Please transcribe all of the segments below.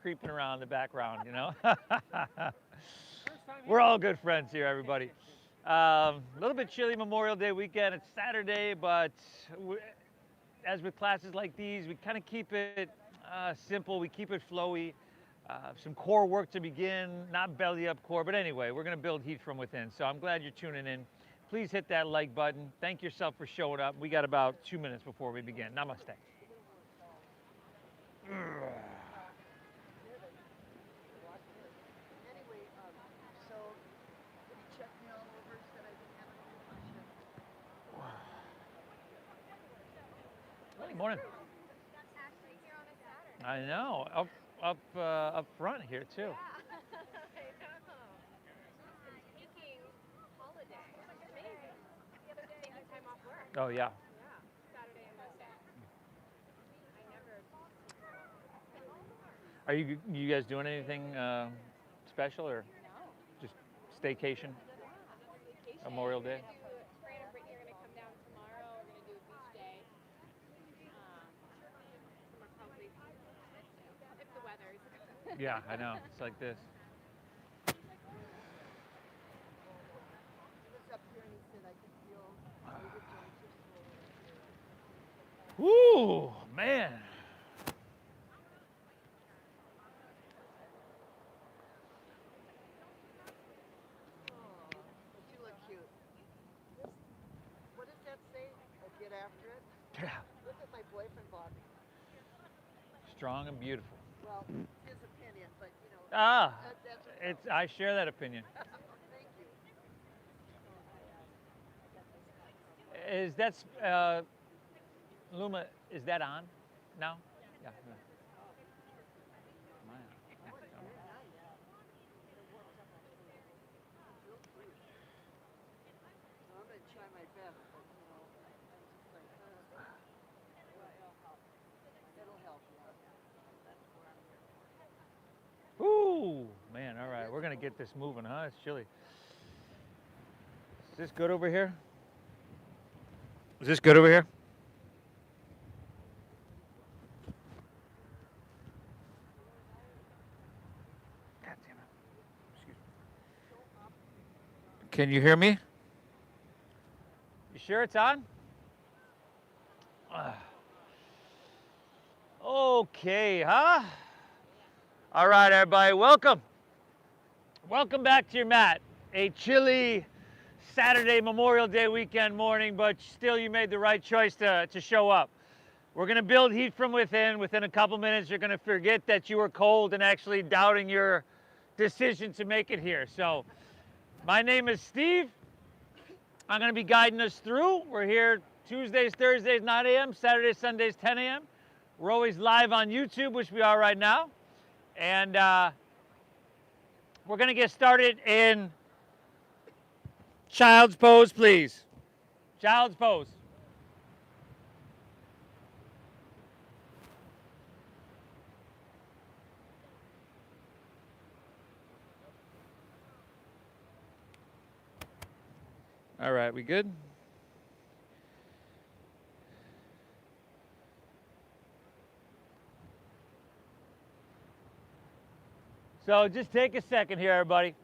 creeping around in the background, you know. We're all good friends here, everybody. A little bit chilly Memorial Day weekend. It's Saturday, but as with classes like these, we kind of keep it simple. We keep it flowy. Some core work to begin, not belly up core, but anyway, we're going to build heat from within. So I'm glad you're tuning in. Please hit that like button. Thank yourself for showing up. We got about 2 minutes before we begin. Namaste. Good morning. I know, up front here too. Yeah, I know. Speaking holiday, amazing. The other day, you time off work. Oh yeah. Yeah, Saturday and Monday. I never. Are you guys doing anything special or just staycation? Vacation. Memorial Day. Fran and Brittany are going to come down tomorrow. We're going to do a beach day. We're probably if the weather's. Yeah, I know. It's like this. Woo, man. You look cute. What does that say? Get after it? Yeah. Look what my boyfriend bought me. Strong and beautiful. Well, his opinion, but you know. Ah, That's it's. I share that opinion. Thank you. Is that Luma? Is that on now? Yeah. I'm going to try my best, but you know, I'm just like, it'll help. Ooh, man. All right, we're gonna get this moving, huh? It's chilly. Is this good over here? Is this good over here? God damn it. Excuse me. Can you hear me? You sure it's on? Okay, huh? All right, everybody, welcome. Welcome back to your mat. A chilly Saturday Memorial Day weekend morning, but still you made the right choice to show up. We're gonna build heat from within. Within a couple minutes, you're gonna forget that you were cold and actually doubting your decision to make it here. So, my name is Steve. I'm gonna be guiding us through. We're here Tuesdays, Thursdays, 9 a.m., Saturdays, Sundays, 10 a.m. We're always live on YouTube, which we are right now. And we're going to get started in child's pose, please. Child's pose. All right, we good? So just take a second here, everybody.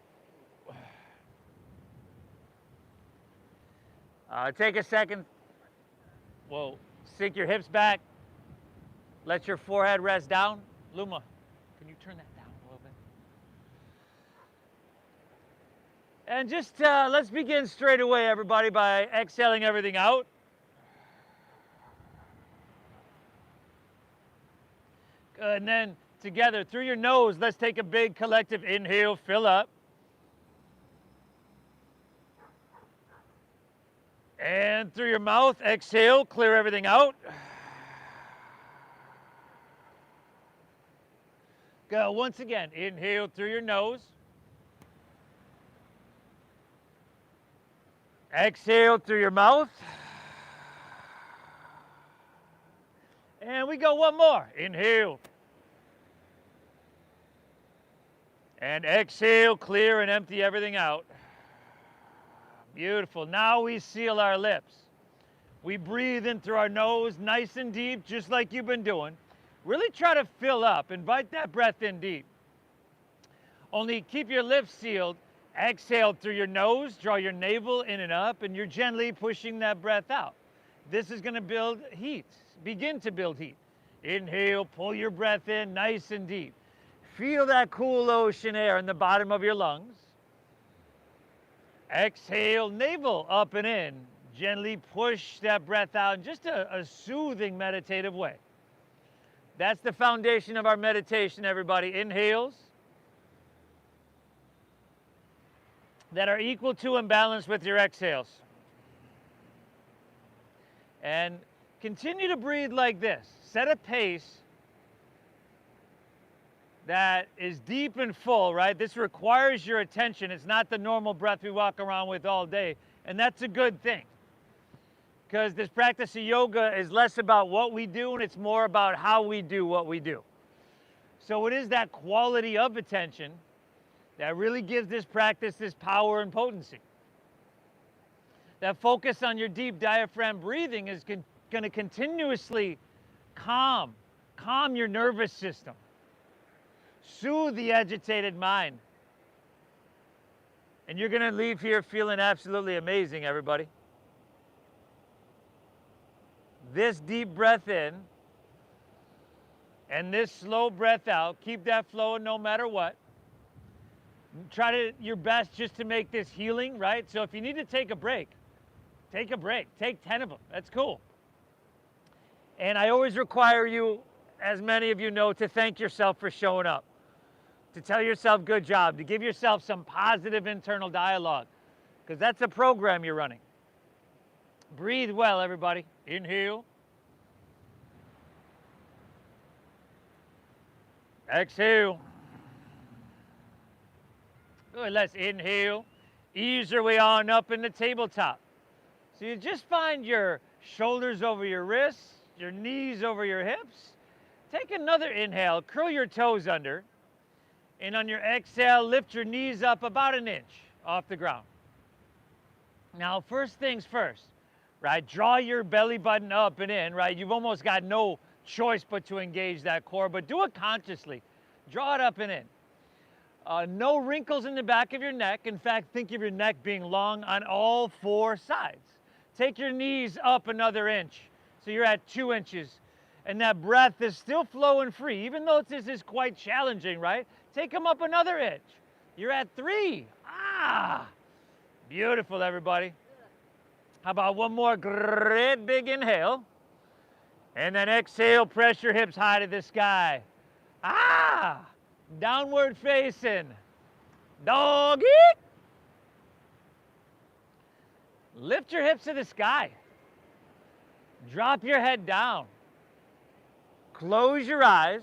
Take a second. Whoa. Sink your hips back. Let your forehead rest down. Luma, can you turn that down a little bit? And just let's begin straight away, everybody, by exhaling everything out. Good, and then together through your nose, let's take a big collective inhale, fill up. And through your mouth, exhale, clear everything out. Go once again, inhale through your nose. Exhale through your mouth. And we go one more, inhale. And exhale, clear and empty everything out. Beautiful. Now we seal our lips. We breathe in through our nose, nice and deep, just like you've been doing. Really try to fill up. Invite that breath in deep. Only keep your lips sealed. Exhale through your nose, draw your navel in and up, and you're gently pushing that breath out. This is going to build heat. Begin to build heat. Inhale, pull your breath in nice and deep. Feel that cool ocean air in the bottom of your lungs. Exhale, navel up and in. Gently push that breath out in just a soothing meditative way. That's the foundation of our meditation, everybody. Inhales that are equal to and balanced with your exhales. And continue to breathe like this. Set a pace that is deep and full, right? This requires your attention. It's not the normal breath we walk around with all day, and that's a good thing. Because this practice of yoga is less about what we do, and it's more about how we do what we do. So it is that quality of attention that really gives this practice this power and potency. That focus on your deep diaphragm breathing is going to continuously calm your nervous system, soothe the agitated mind. And you're going to leave here feeling absolutely amazing, everybody. This deep breath in and this slow breath out, keep that flowing no matter what. Try your best just to make this healing, right? So if you need to take a break, take a break. Take 10 of them. That's cool. And I always require you, as many of you know, to thank yourself for showing up, to tell yourself good job, to give yourself some positive internal dialogue, because that's a program you're running. Breathe well, everybody. Inhale. Exhale. Good, let's inhale. Ease your way on up in the tabletop. So you just find your shoulders over your wrists, your knees over your hips. Take another inhale, curl your toes under. And on your exhale, lift your knees up about an inch off the ground. Now, first things first, right? Draw your belly button up and in, right? You've almost got no choice but to engage that core, but do it consciously. Draw it up and in. No wrinkles in the back of your neck. In fact, think of your neck being long on all four sides. Take your knees up another inch. So you're at 2 inches. And that breath is still flowing free, even though this is quite challenging, right? Take them up another inch. You're at 3. Beautiful, everybody. How about one more great big inhale? And then exhale, press your hips high to the sky. Downward facing. Doggy. Lift your hips to the sky. Drop your head down. Close your eyes.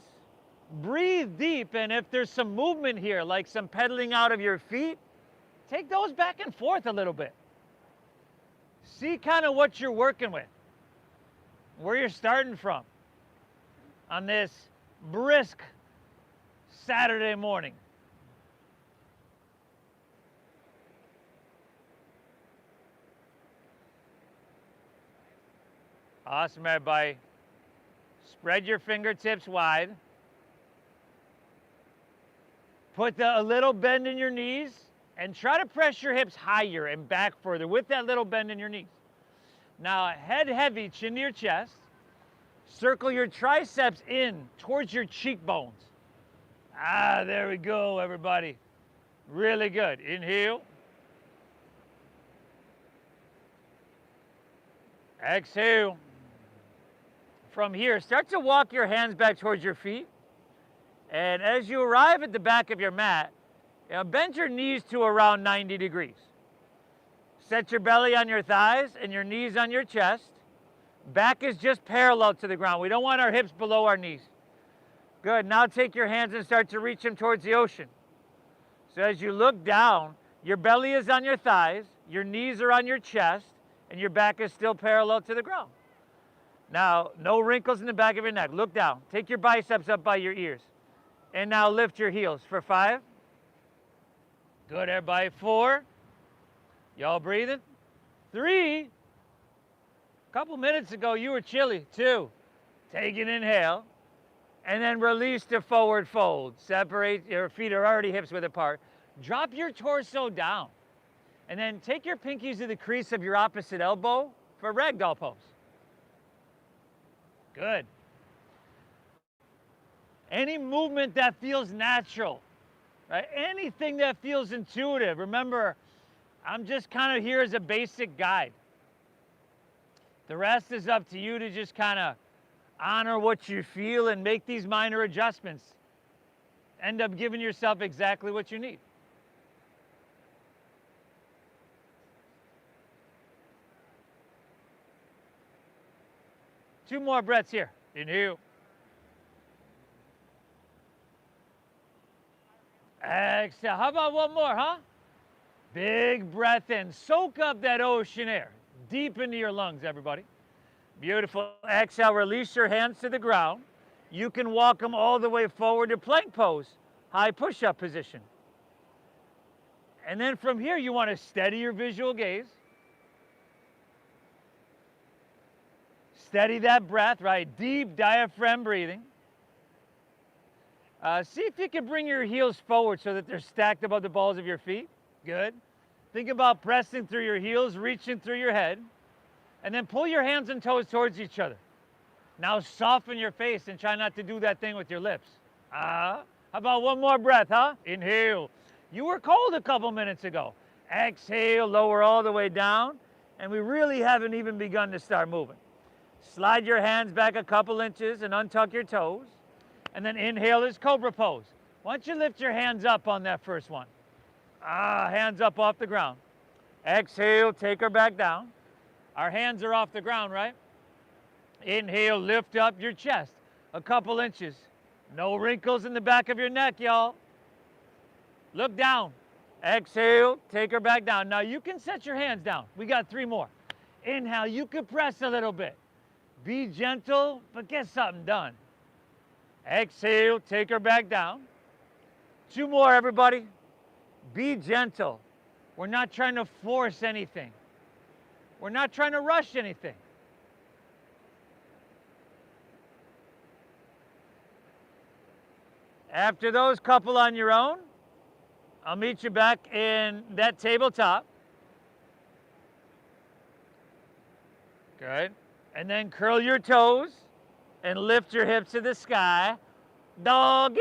Breathe deep, and if there's some movement here, like some pedaling out of your feet, take those back and forth a little bit. See kind of what you're working with, where you're starting from on this brisk Saturday morning. Awesome, everybody. Spread your fingertips wide. Put a little bend in your knees and try to press your hips higher and back further with that little bend in your knees. Now, head heavy, chin to your chest. Circle your triceps in towards your cheekbones. There we go, everybody. Really good. Inhale. Exhale. From here, start to walk your hands back towards your feet. And as you arrive at the back of your mat, bend your knees to around 90 degrees. Set your belly on your thighs and your knees on your chest. Back is just parallel to the ground. We don't want our hips below our knees. Good. Now take your hands and start to reach them towards the ocean. So as you look down, your belly is on your thighs, your knees are on your chest, and your back is still parallel to the ground. Now, no wrinkles in the back of your neck. Look down. Take your biceps up by your ears. And now lift your heels for 5. Good, everybody. 4. Y'all breathing? 3. A couple minutes ago, you were chilly. 2. Take an inhale. And then release to forward fold. Separate, your feet are already hips width apart. Drop your torso down. And then take your pinkies to the crease of your opposite elbow for ragdoll pose. Good. Any movement that feels natural, right? Anything that feels intuitive. Remember, I'm just kind of here as a basic guide. The rest is up to you to just kind of honor what you feel and make these minor adjustments. End up giving yourself exactly what you need. Two more breaths here. Inhale. Exhale. How about one more, huh? Big breath in. Soak up that ocean air. Deep into your lungs, everybody. Beautiful. Exhale. Release your hands to the ground. You can walk them all the way forward to plank pose, high push-up position. And then from here, you want to steady your visual gaze. Steady that breath, right? Deep diaphragm breathing. See if you can bring your heels forward so that they're stacked above the balls of your feet. Good. Think about pressing through your heels, reaching through your head, and then pull your hands and toes towards each other. Now soften your face and try not to do that thing with your lips. How about one more breath, huh? Inhale. You were cold a couple minutes ago. Exhale, lower all the way down, and we really haven't even begun to start moving. Slide your hands back a couple inches and untuck your toes. And then inhale is Cobra Pose. Why don't you lift your hands up on that first one? Hands up off the ground. Exhale, take her back down. Our hands are off the ground, right? Inhale, lift up your chest a couple inches. No wrinkles in the back of your neck, y'all. Look down. Exhale, take her back down. Now you can set your hands down. We got 3 more. Inhale, you can press a little bit. Be gentle, but get something done. Exhale, take her back down. 2 more, everybody. Be gentle. We're not trying to force anything. We're not trying to rush anything. After those couple on your own, I'll meet you back in that tabletop. Good. And then curl your toes and lift your hips to the sky. Doggy.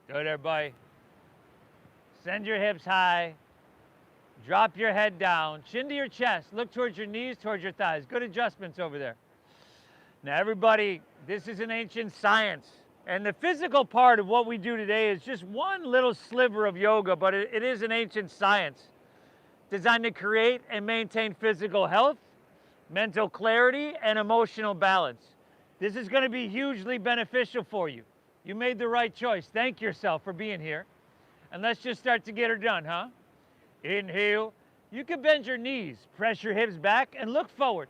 Good, everybody. Send your hips high. Drop your head down. Chin to your chest. Look towards your knees, towards your thighs. Good adjustments over there. Now, everybody, this is an ancient science. And the physical part of what we do today is just one little sliver of yoga, but it is an ancient science designed to create and maintain physical health, mental clarity, and emotional balance. This is going to be hugely beneficial for you. You made the right choice. Thank yourself for being here. And let's just start to get her done, huh? Inhale. You can bend your knees, press your hips back, and look forward.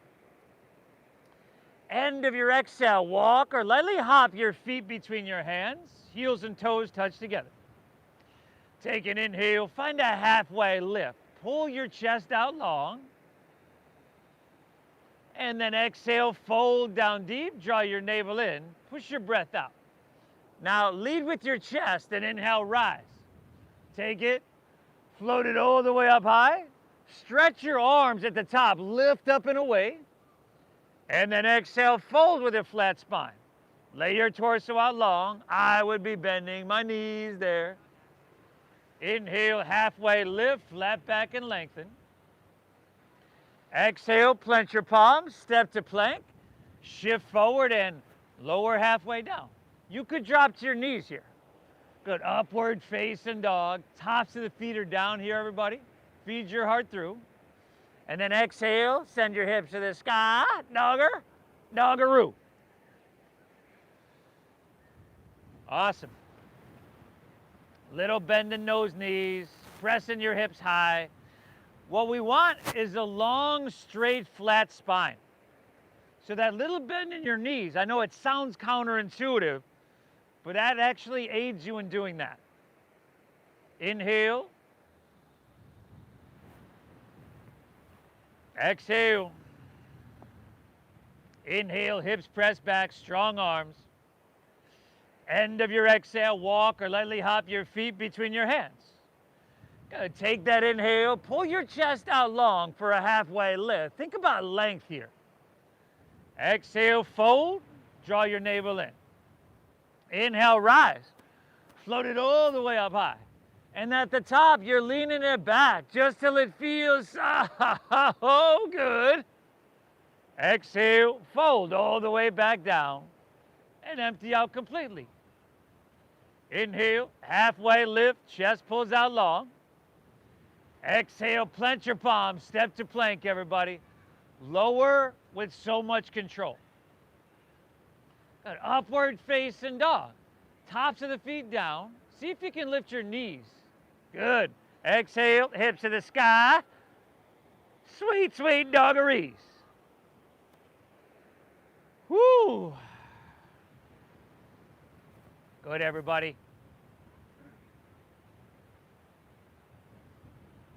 End of your exhale, walk or lightly hop your feet between your hands. Heels and toes touch together. Take an inhale. Find a halfway lift. Pull your chest out long. And then exhale, fold down deep, draw your navel in, push your breath out. Now lead with your chest and inhale, rise. Take it, float it all the way up high. Stretch your arms at the top, lift up and away. And then exhale, fold with a flat spine. Lay your torso out long. I would be bending my knees there. Inhale, halfway lift, flat back and lengthen. Exhale, clench your palms, step to plank, shift forward and lower halfway down. You could drop to your knees here. Good, upward facing dog. Tops of the feet are down here, everybody. Feed your heart through. And then exhale, send your hips to the sky, dogger, doggaroo. Awesome. Little bend in those knees, pressing your hips high. What we want is a long, straight, flat spine. So that little bend in your knees, I know it sounds counterintuitive, but that actually aids you in doing that. Inhale. Exhale. Inhale, hips press back, strong arms. End of your exhale, walk or lightly hop your feet between your hands. Gonna take that inhale, pull your chest out long for a halfway lift. Think about length here. Exhale, fold, draw your navel in. Inhale, rise. Float it all the way up high. And at the top, you're leaning it back just till it feels so good. Exhale, fold all the way back down and empty out completely. Inhale, halfway lift, chest pulls out long. Exhale, plant your palms, step to plank, everybody. Lower with so much control. Good. Upward facing dog. Tops of the feet down. See if you can lift your knees. Good. Exhale, hips to the sky. Sweet, sweet doggeries. Woo. Good, everybody.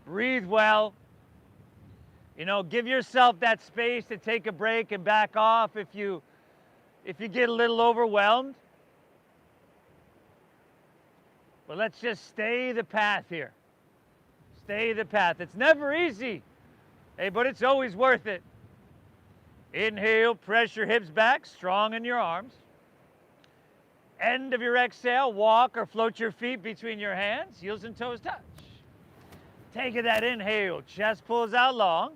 Breathe well. You know, give yourself that space to take a break and back off if you get a little overwhelmed. But let's just stay the path here. Stay the path. It's never easy, hey, but it's always worth it. Inhale, press your hips back, strong in your arms. End of your exhale, walk or float your feet between your hands, heels and toes touch. Take that inhale, chest pulls out long.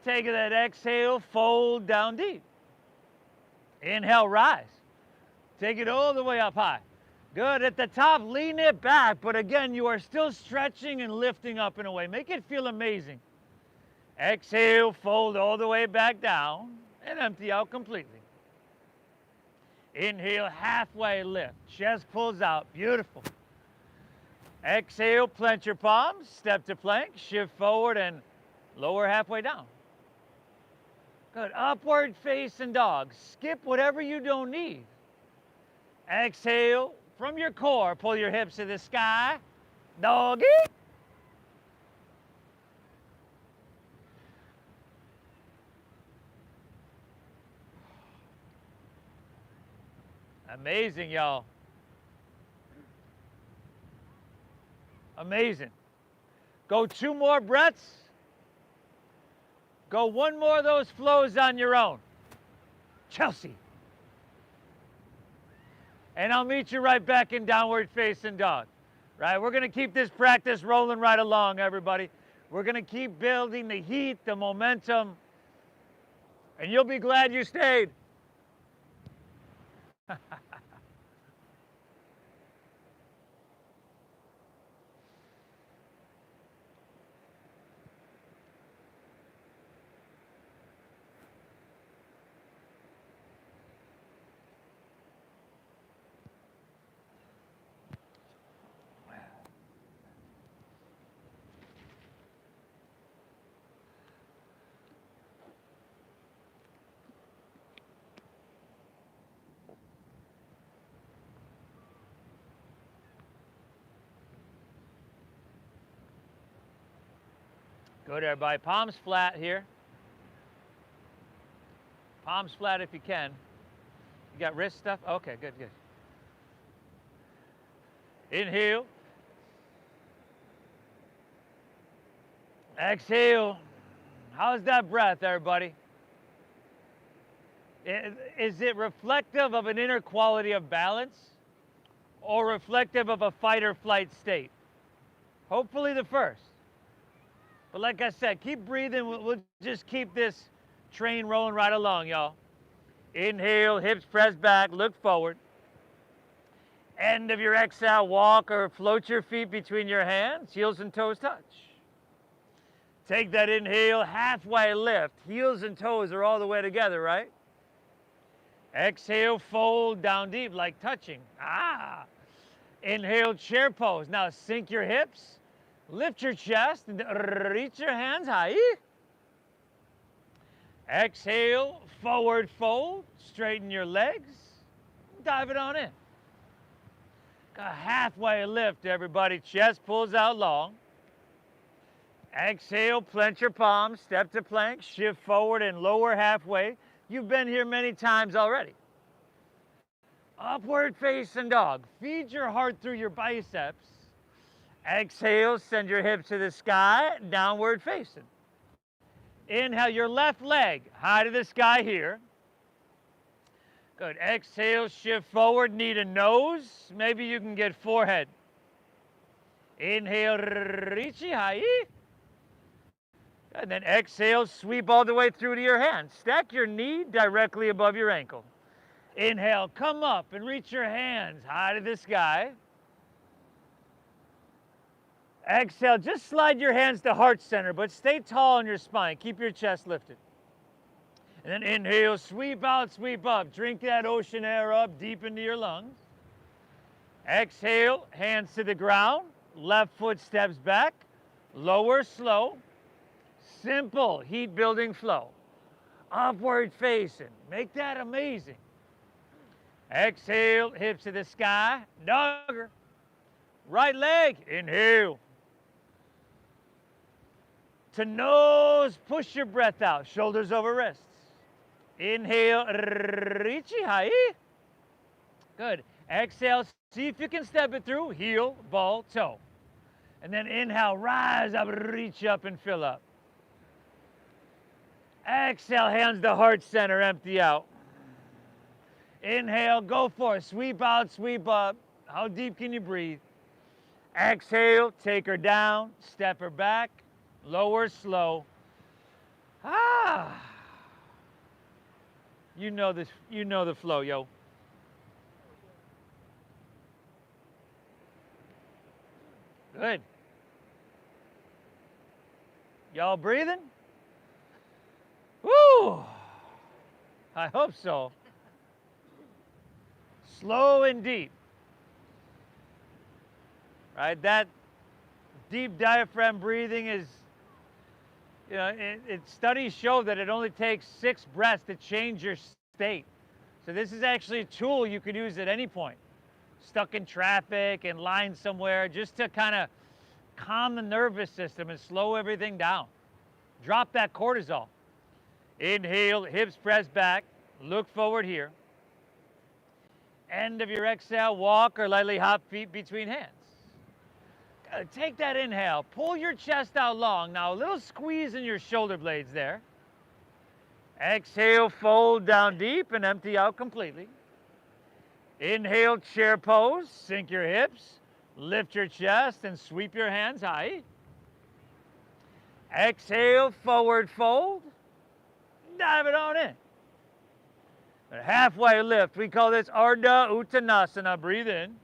Take that exhale, fold down deep. Inhale, rise. Take it all the way up high. Good. At the top, lean it back, but again, you are still stretching and lifting up in a way. Make it feel amazing. Exhale, fold all the way back down and empty out completely. Inhale, halfway lift. Chest pulls out. Beautiful. Exhale, plant your palms, step to plank, shift forward and lower halfway down. Good. Upward facing dog. Skip whatever you don't need. Exhale, from your core, pull your hips to the sky. Doggy. Amazing, y'all. Amazing. Go 2 more breaths. Go 1 more of those flows on your own. Chelsea. And I'll meet you right back in downward facing dog. Right? We're going to keep this practice rolling right along, everybody. We're going to keep building the heat, the momentum, and you'll be glad you stayed. Good, everybody. Palms flat here. Palms flat if you can. You got wrist stuff? Okay, good, good. Inhale. Exhale. How's that breath, everybody? Is it reflective of an inner quality of balance or reflective of a fight or flight state? Hopefully the first. But like I said, keep breathing. We'll just keep this train rolling right along, y'all. Inhale, hips press back, look forward. End of your exhale, walk or float your feet between your hands, heels and toes touch. Take that inhale, halfway lift. Heels and toes are all the way together, right? Exhale, fold down deep like touching. Inhale, chair pose. Now sink your hips. Lift your chest and reach your hands high. Exhale, forward fold. Straighten your legs. Dive it on in. Got a halfway lift, everybody. Chest pulls out long. Exhale, plant your palms, step to plank, shift forward and lower halfway. You've been here many times already. Upward facing dog. Feed your heart through your biceps. Exhale, send your hips to the sky, downward facing. Inhale your left leg high to the sky here. Good. Exhale, shift forward, knee to nose. Maybe you can get forehead. Inhale, richi hai. And then exhale, sweep all the way through to your hand. Stack your knee directly above your ankle. Inhale, come up and reach your hands high to the sky. Exhale, just slide your hands to heart center, but stay tall in your spine. Keep your chest lifted. And then inhale, sweep out, sweep up. Drink that ocean air up deep into your lungs. Exhale, hands to the ground. Left foot steps back. Lower, slow. Simple heat building flow. Upward facing. Make that amazing. Exhale, hips to the sky. Dogger. Right leg, inhale. To nose, push your breath out. Shoulders over wrists. Inhale, richi hai. Good. Exhale, see if you can step it through. Heel, ball, toe. And then inhale, rise up, reach up and fill up. Exhale, hands to heart center, empty out. Inhale, go for it. Sweep out, sweep up. How deep can you breathe? Exhale, take her down, step her back, lower, slow. You know this, you know the flow, yo. Good. Y'all breathing? Woo! I hope so. Slow and deep. Right? That deep diaphragm breathing is, you know, studies show that it only takes 6 breaths to change your state. So this is actually a tool you could use at any point. Stuck in traffic, in line somewhere, just to kind of calm the nervous system and slow everything down. Drop that cortisol. Inhale, hips press back, look forward here. End of your exhale, walk or lightly hop feet between hands. Take that inhale, pull your chest out long. Now a little squeeze in your shoulder blades there. Exhale, fold down deep and empty out completely. Inhale, chair pose, sink your hips, lift your chest and sweep your hands high. Exhale, forward fold, dive it on in. A halfway lift, we call this Ardha Uttanasana. Breathe in.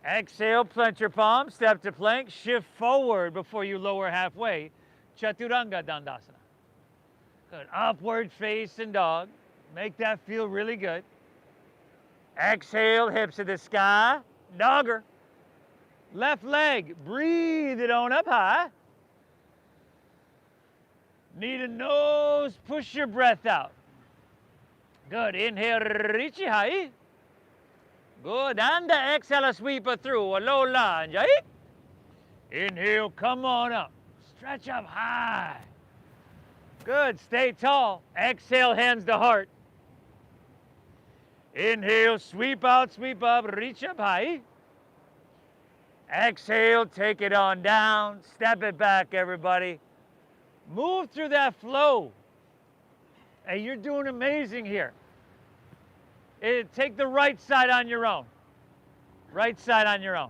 Exhale, plant your palms, step to plank, shift forward before you lower halfway. Chaturanga Dandasana. Good. Upward facing dog. Make that feel really good. Exhale, hips to the sky. Dogger. Left leg, breathe it on up high. Knee to nose, push your breath out. Good. Inhale, richi hai. Good. And exhale, sweep it through. A low lunge. Inhale, come on up. Stretch up high. Good. Stay tall. Exhale, hands to heart. Inhale, sweep out, sweep up, reach up high. Exhale, take it on down. Step it back, everybody. Move through that flow. Hey, you're doing amazing here. Take the right side on your own. Right side on your own.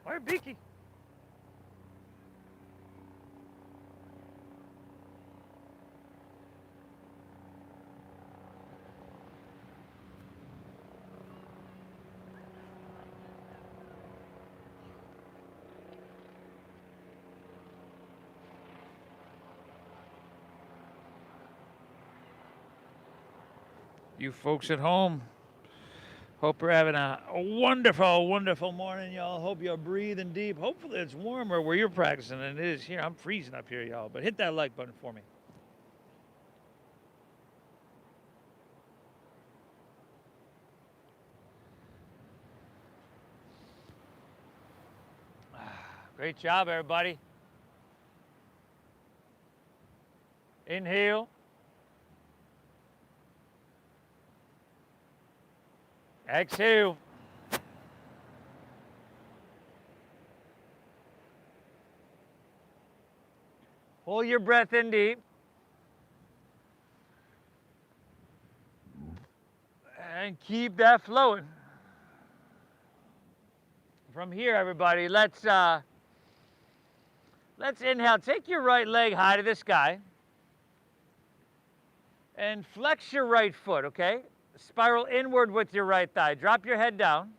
Where, Beaky? You folks at home, hope you're having a wonderful, wonderful morning, y'all. Hope you're breathing deep. Hopefully it's warmer where you're practicing than it is here. I'm freezing up here, y'all, but hit that like button for me. Great job, everybody. Inhale. Exhale. Hold your breath in deep. And keep that flowing. From here, everybody, let's inhale. Take your right leg high to the sky. And flex your right foot, okay? Spiral inward with your right thigh. Drop your head down.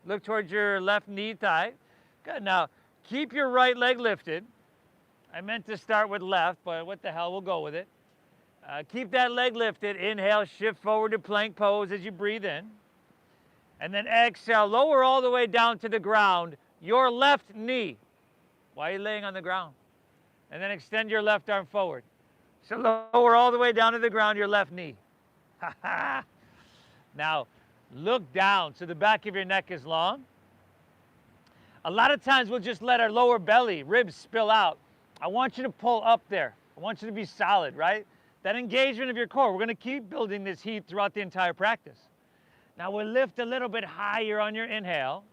Look towards your left knee thigh. Good. Now, keep your right leg lifted. I meant to start with left, but what the hell, we'll go with it. Keep that leg lifted. Inhale, shift forward to plank pose as you breathe in. And then exhale, lower all the way down to the ground, your left knee. Why are you laying on the ground? And then extend your left arm forward. So lower all the way down to the ground, your left knee. Now, look down so the back of your neck is long. A lot of times we'll just let our lower belly, ribs spill out. I want you to pull up there. I want you to be solid, right? That engagement of your core. We're going to keep building this heat throughout the entire practice. Now we'll lift a little bit higher on your inhale.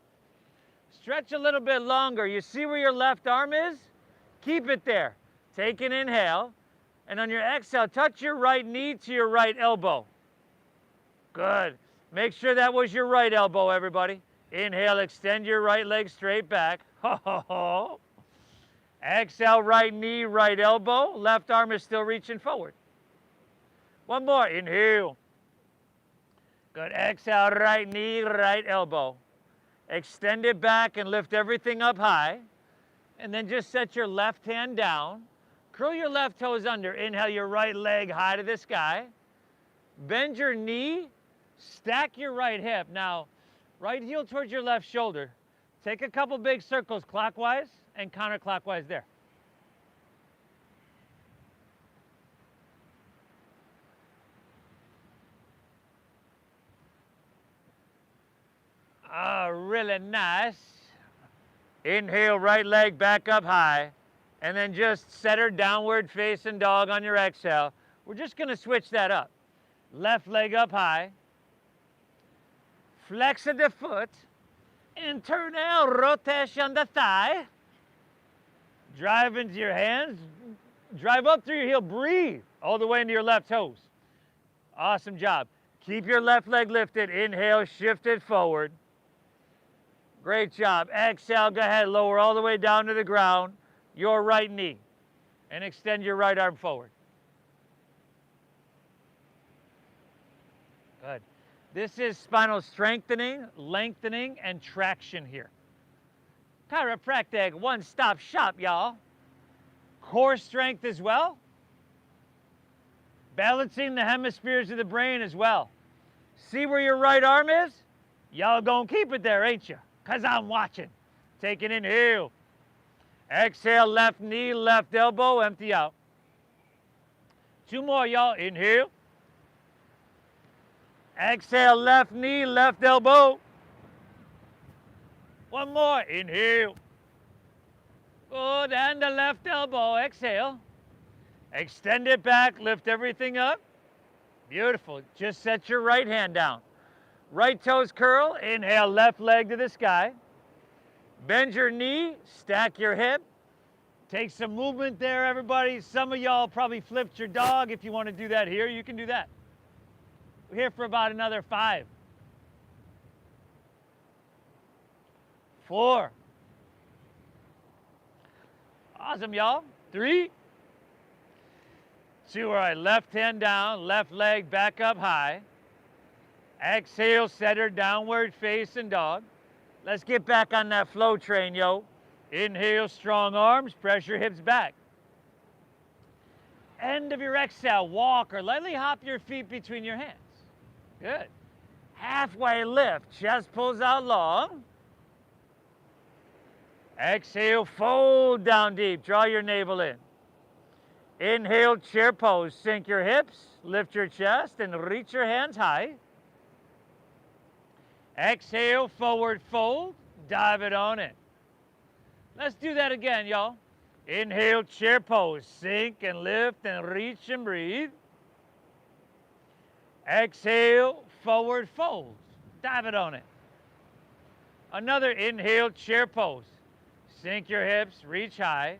Stretch a little bit longer. You see where your left arm is? Keep it there. Take an inhale. And on your exhale, touch your right knee to your right elbow. Good. Make sure that was your right elbow, everybody. Inhale, extend your right leg straight back. Ho, ho, ho. Exhale, right knee, right elbow. Left arm is still reaching forward. One more. Inhale. Good. Exhale, right knee, right elbow. Extend it back and lift everything up high. And then just set your left hand down. Curl your left toes under. Inhale your right leg high to the sky. Bend your knee. Stack your right hip. Now, right heel towards your left shoulder. Take a couple big circles clockwise and counterclockwise there. Really nice. Inhale, right leg back up high. And then just set her downward facing dog on your exhale. We're just going to switch that up. Left leg up high. Flex of the foot. Internal rotation the thigh. Drive into your hands. Drive up through your heel. Breathe all the way into your left toes. Awesome job. Keep your left leg lifted. Inhale, shift it forward. Great job. Exhale, go ahead. Lower all the way down to the ground. Your right knee. And extend your right arm forward. Good. This is spinal strengthening, lengthening, and traction here. Chiropractic one-stop shop, y'all. Core strength as well. Balancing the hemispheres of the brain as well. See where your right arm is? Y'all gonna keep it there, ain't you? Because I'm watching. Take an inhale. Exhale, left knee, left elbow, empty out. Two more, y'all. Inhale. Exhale, left knee, left elbow. One more. Inhale. Good, and the left elbow. Exhale. Extend it back, lift everything up. Beautiful. Just set your right hand down. Right toes curl. Inhale, left leg to the sky. Bend your knee, stack your hip. Take some movement there, everybody. Some of y'all probably flipped your dog. If you want to do that here, you can do that. We're here for about another 5. 4. Awesome, y'all. 3. 2. All right, left hand down, left leg back up high. Exhale, set her downward facing dog. Let's get back on that flow train, yo. Inhale, strong arms, press your hips back. End of your exhale, walk or lightly hop your feet between your hands. Good. Halfway lift, chest pulls out long. Exhale, fold down deep, draw your navel in. Inhale, chair pose, sink your hips, lift your chest, and reach your hands high. Exhale, forward fold, dive it on in. Let's do that again, y'all. Inhale, chair pose. Sink and lift and reach and breathe. Exhale, forward fold. Dive it on it. Another inhale, chair pose. Sink your hips, reach high.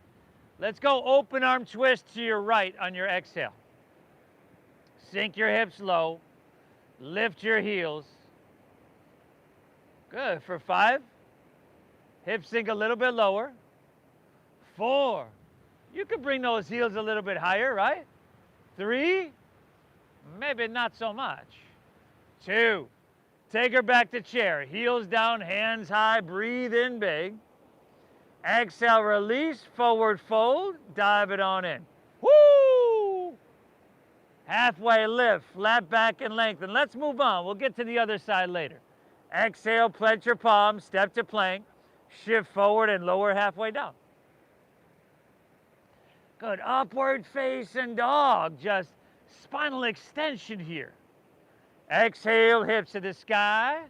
Let's go open arm twist to your right on your exhale. Sink your hips low. Lift your heels. Good. For 5. Hips sink a little bit lower. 4. You could bring those heels a little bit higher, right? 3. Maybe not so much. 2. Take her back to chair. Heels down, hands high. Breathe in big. Exhale, release, forward fold. Dive it on in. Woo! Halfway lift, flat back and lengthen. Let's move on. We'll get to the other side later. Exhale, plant your palms, step to plank. Shift forward and lower halfway down. Good. Upward facing dog. Just spinal extension here. Exhale, hips to the sky.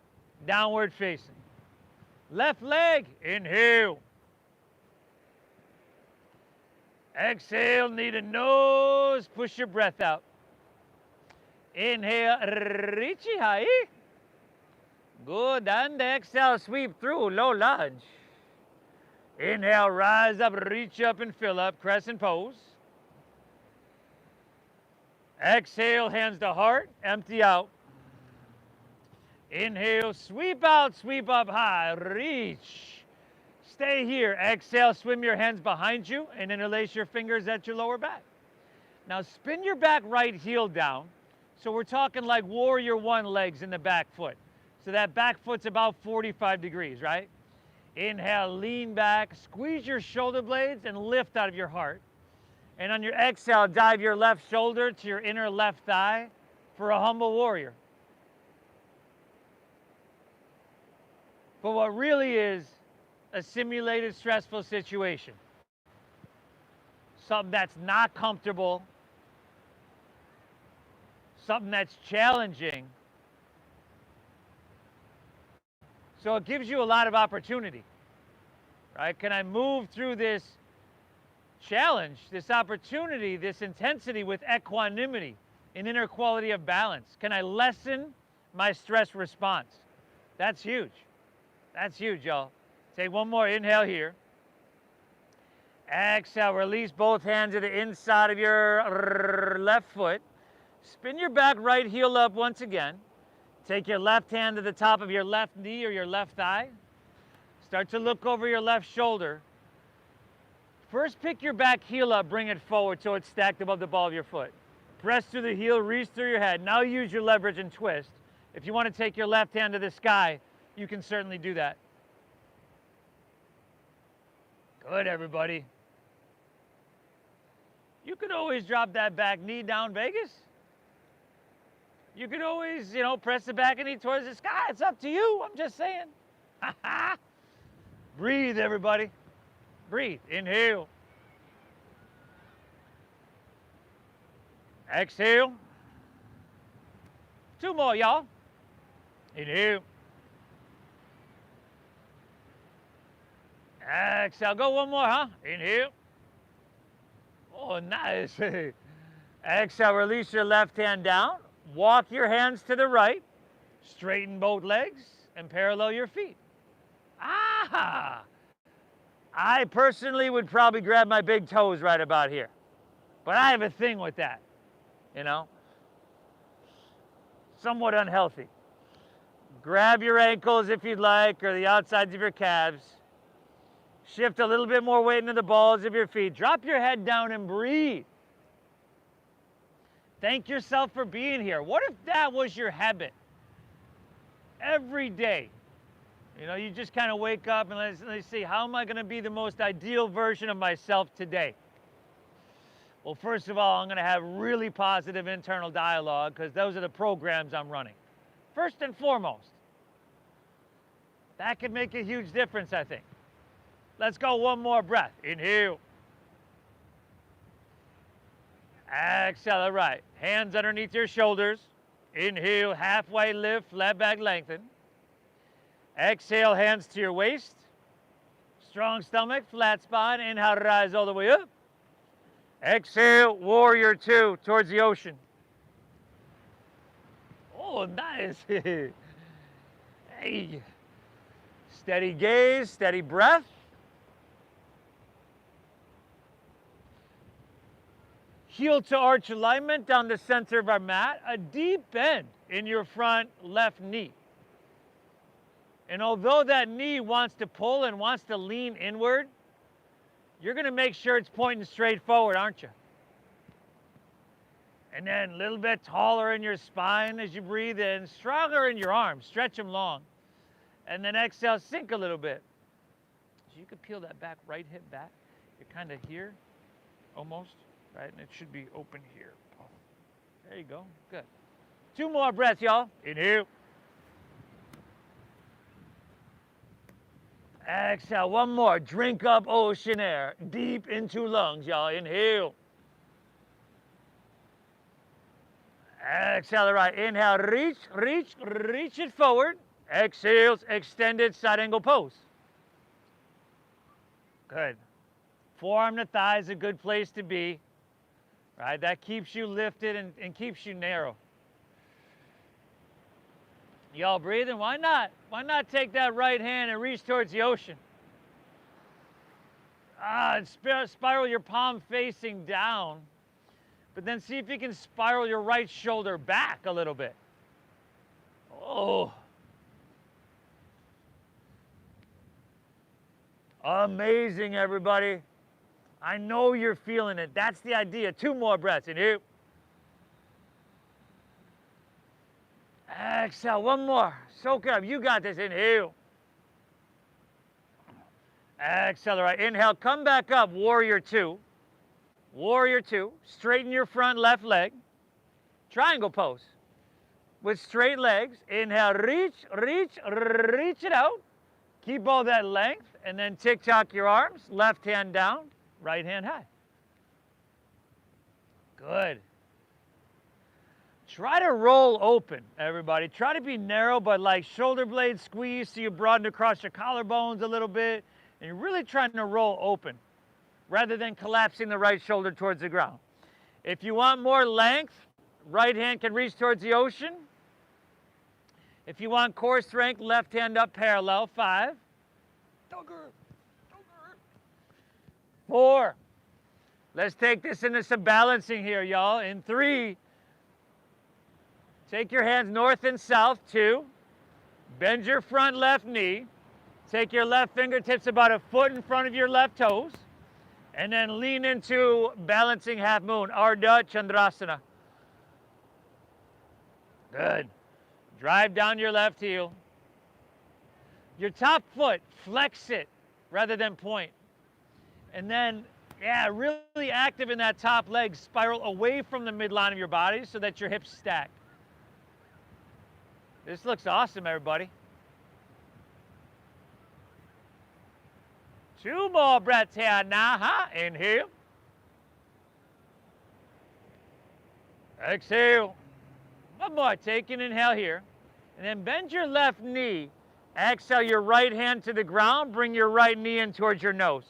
Downward facing. Left leg, inhale. Exhale, knee to nose. Push your breath out. Inhale, reach high. Good. And exhale, sweep through, low lunge. Inhale, rise up, reach up and fill up, crescent pose. Exhale, hands to heart, empty out. Inhale, sweep out, sweep up high, reach. Stay here. Exhale, swim your hands behind you and interlace your fingers at your lower back. Now spin your back right heel down. So we're talking like warrior 1 legs in the back foot. So that back foot's about 45 degrees, right? Inhale, lean back, squeeze your shoulder blades and lift out of your heart. And on your exhale, dive your left shoulder to your inner left thigh for a humble warrior. But what really is a simulated stressful situation, something that's not comfortable, something that's challenging. So it gives you a lot of opportunity, right? Can I move through this challenge, this opportunity, this intensity with equanimity, an inner quality of balance? Can I lessen my stress response? That's huge. That's huge, y'all. Take one more inhale here. Exhale, release both hands to the inside of your left foot. Spin your back right heel up once again. Take your left hand to the top of your left knee or your left thigh. Start to look over your left shoulder. First, pick your back heel up, bring it forward so it's stacked above the ball of your foot. Press through the heel, reach through your head. Now use your leverage and twist. If you want to take your left hand to the sky, you can certainly do that. Good, everybody. You could always drop that back knee down, Vegas. You could always, press the back knee towards the sky. It's up to you. I'm just saying. Breathe, everybody. Breathe. Inhale. Exhale. 2 more, y'all. Inhale. Exhale. Go 1 more, huh? Inhale. Oh, nice. Exhale. Release your left hand down. Walk your hands to the right. Straighten both legs and parallel your feet. Ah! I personally would probably grab my big toes right about here. But I have a thing with that, Somewhat unhealthy. Grab your ankles if you'd like, or the outsides of your calves. Shift a little bit more weight into the balls of your feet. Drop your head down and breathe. Thank yourself for being here. What if that was your habit? Every day. You just kind of wake up and let's see, how am I going to be the most ideal version of myself today? Well, first of all, I'm going to have really positive internal dialogue because those are the programs I'm running. First and foremost. That could make a huge difference, I think. Let's go 1 more breath. Inhale. Exhale, all right. Hands underneath your shoulders. Inhale, halfway lift, flat back lengthen. Exhale, hands to your waist. Strong stomach, flat spine. Inhale, rise all the way up. Exhale, warrior two towards the ocean. Oh, nice. Hey. Steady gaze, steady breath. Heel to arch alignment down the center of our mat. A deep bend in your front left knee. And although that knee wants to pull and wants to lean inward, you're going to make sure it's pointing straight forward, aren't you? And then a little bit taller in your spine as you breathe in, stronger in your arms, stretch them long. And then exhale, sink a little bit. So you could peel that back, right hip back. You're kind of here, almost, right? And it should be open here. Oh, there you go, good. 2 more breaths, y'all. Inhale. Exhale, 1 more. Drink up ocean air, deep into lungs, y'all. Inhale. Exhale, right. Inhale, reach, reach, reach it forward. Exhales, extended side angle pose. Good. Forearm to thigh is a good place to be. Right? That keeps you lifted and keeps you narrow. Y'all breathing? Why not? Why not take that right hand and reach towards the ocean? And spiral your palm facing down. But then see if you can spiral your right shoulder back a little bit. Oh. Amazing, everybody. I know you're feeling it. That's the idea. 2 more breaths. Inhale. Exhale. 1 more. Soak it up. You got this. Inhale. Exhale. Right. Inhale. Come back up. Warrior two. Warrior two. Straighten your front left leg. Triangle pose. With straight legs. Inhale. Reach, reach, reach it out. Keep all that length. And then tick-tock your arms. Left hand down. Right hand high. Good. Try to roll open, everybody. Try to be narrow, but like shoulder blades squeeze so you broaden across your collarbones a little bit. And you're really trying to roll open rather than collapsing the right shoulder towards the ground. If you want more length, right hand can reach towards the ocean. If you want core strength, left hand up parallel. 5. 4. Let's take this into some balancing here, y'all. In 3, take your hands north and south. 2, bend your front left knee. Take your left fingertips about a foot in front of your left toes. And then lean into balancing half moon, Ardha Chandrasana. Good. Drive down your left heel. Your top foot, flex it rather than point. And then, yeah, really active in that top leg. Spiral away from the midline of your body so that your hips stack. This looks awesome, everybody. 2 more breaths here now, huh? Inhale. Exhale. 1 more. Take an inhale here. And then bend your left knee. Exhale your right hand to the ground. Bring your right knee in towards your nose.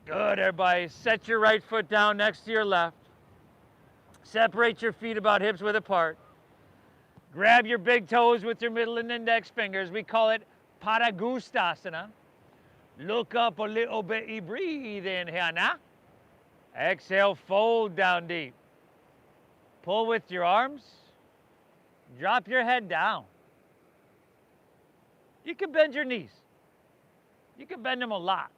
Good, everybody. Set your right foot down next to your left. Separate your feet about hips width apart. Grab your big toes with your middle and index fingers. We call it Padagustasana. Look up a little bit. You breathe in here now. Exhale, fold down deep. Pull with your arms. Drop your head down. You can bend your knees. You can bend them a lot.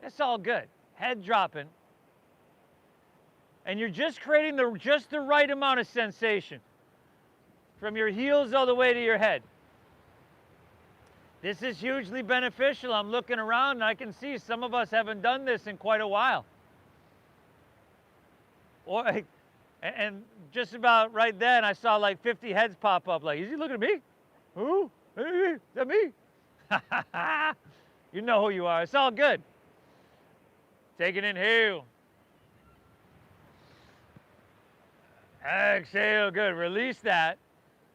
It's all good. Head dropping. And you're just creating just the right amount of sensation. From your heels all the way to your head. This is hugely beneficial. I'm looking around and I can see some of us haven't done this in quite a while. And just about right then, I saw like 50 heads pop up. Like, is he looking at me? Who? Is that me? You know who you are. It's all good. Take an inhale. Exhale. Good. Release that.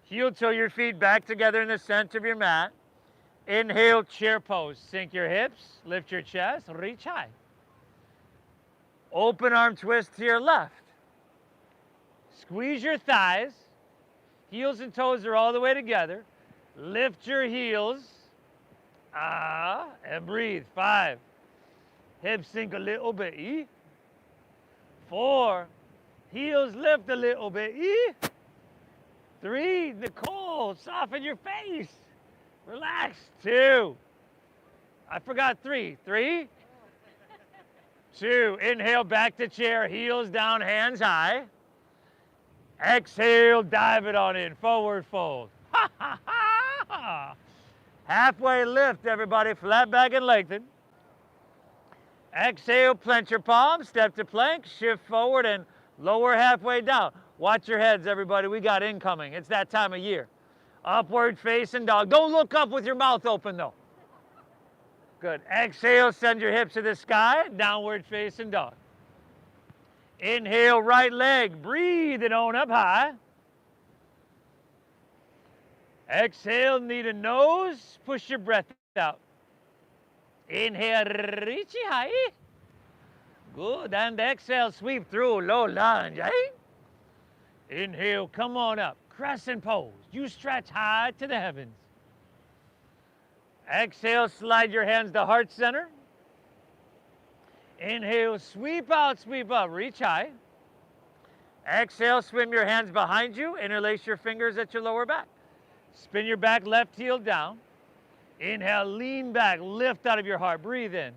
Heel toe your feet back together in the center of your mat. Inhale, chair pose. Sink your hips, lift your chest, reach high. Open arm twist to your left. Squeeze your thighs. Heels and toes are all the way together. Lift your heels. And breathe. 5. Hips sink a little bit. 4. Heels lift a little bit. 3. Nicole, soften your face. Relax. 2. I forgot 3. 3. 2. Inhale, back to chair. Heels down, hands high. Exhale, dive it on in. Forward fold. Ha, ha, ha. Halfway lift, everybody. Flat back and lengthen. Exhale, plant your palms. Step to plank. Shift forward and lower halfway down. Watch your heads, everybody. We got incoming. It's that time of year. Upward facing dog. Don't look up with your mouth open, though. Good. Exhale, send your hips to the sky. Downward facing dog. Inhale, right leg. Breathe it on up high. Exhale, knee to nose. Push your breath out. Inhale, reach high. Good. And exhale, sweep through, low lunge. Inhale, come on up. Crescent pose. You stretch high to the heavens. Exhale, slide your hands to heart center. Inhale, sweep out, sweep up, reach high. Exhale, swim your hands behind you. Interlace your fingers at your lower back. Spin your back left heel down. Inhale, lean back, lift out of your heart, breathe in.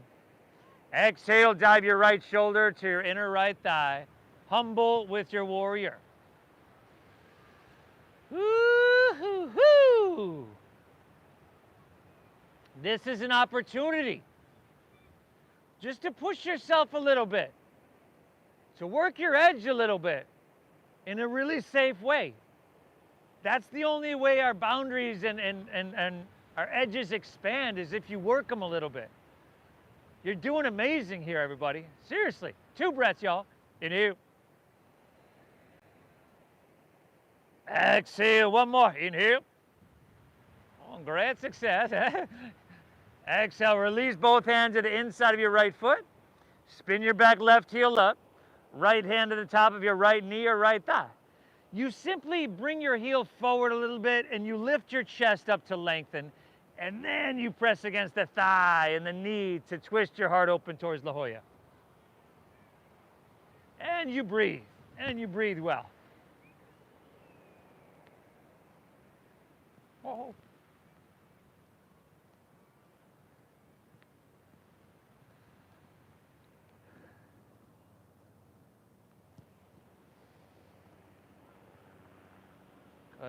Exhale, dive your right shoulder to your inner right thigh. Humble with your warrior. Woo-hoo-hoo! This is an opportunity just to push yourself a little bit, to work your edge a little bit in a really safe way. That's the only way our boundaries and our edges expand, is if you work them a little bit. You're doing amazing here, everybody. Seriously. 2 breaths, y'all. Inhale. Exhale. 1 more. Inhale. Oh, great success. Exhale, release both hands to the inside of your right foot. Spin your back left heel up. Right hand to the top of your right knee or right thigh. You simply bring your heel forward a little bit and you lift your chest up to lengthen. And then you press against the thigh and the knee to twist your heart open towards La Jolla. And you breathe. And you breathe well. Oh.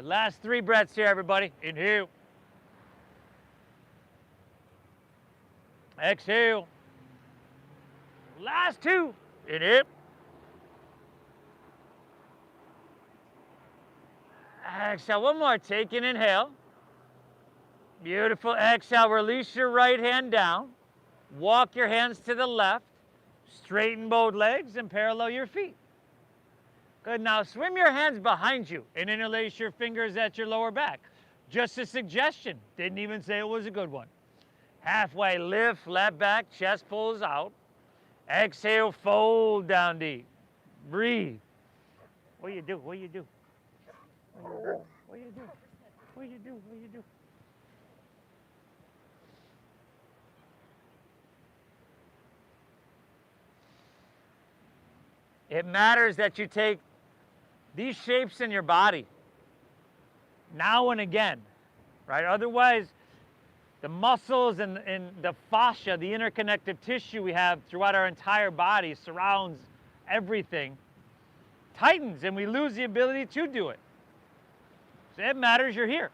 Last 3 breaths here, everybody. Inhale. Exhale. Last 2. Inhale. Exhale. 1 more. Take an inhale. Beautiful. Exhale. Release your right hand down. Walk your hands to the left. Straighten both legs and parallel your feet. Good. Now swim your hands behind you and interlace your fingers at your lower back. Just a suggestion. Didn't even say it was a good one. Halfway lift, flat back, chest pulls out. Exhale, fold down deep. Breathe. What do you do? What do you do? What do you do? What do you do? What do you do? What do you do? It matters that you take these shapes in your body now and again, right? Otherwise, the muscles and the fascia, the interconnective tissue we have throughout our entire body, surrounds everything, tightens, and we lose the ability to do it. So it matters you're here.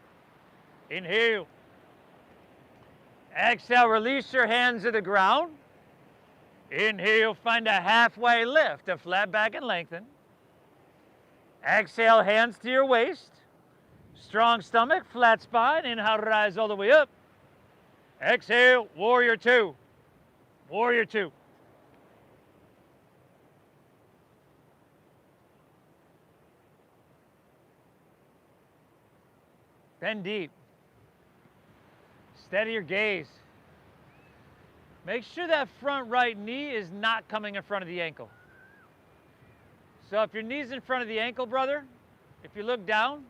Inhale. Exhale, release your hands to the ground. Inhale, find a halfway lift, a flat back and lengthen. Exhale, hands to your waist. Strong stomach, flat spine. Inhale, rise all the way up. Exhale, warrior 2. Warrior 2. Bend deep. Steady your gaze. Make sure that front right knee is not coming in front of the ankle. So if your knee's in front of the ankle, brother, if you look down,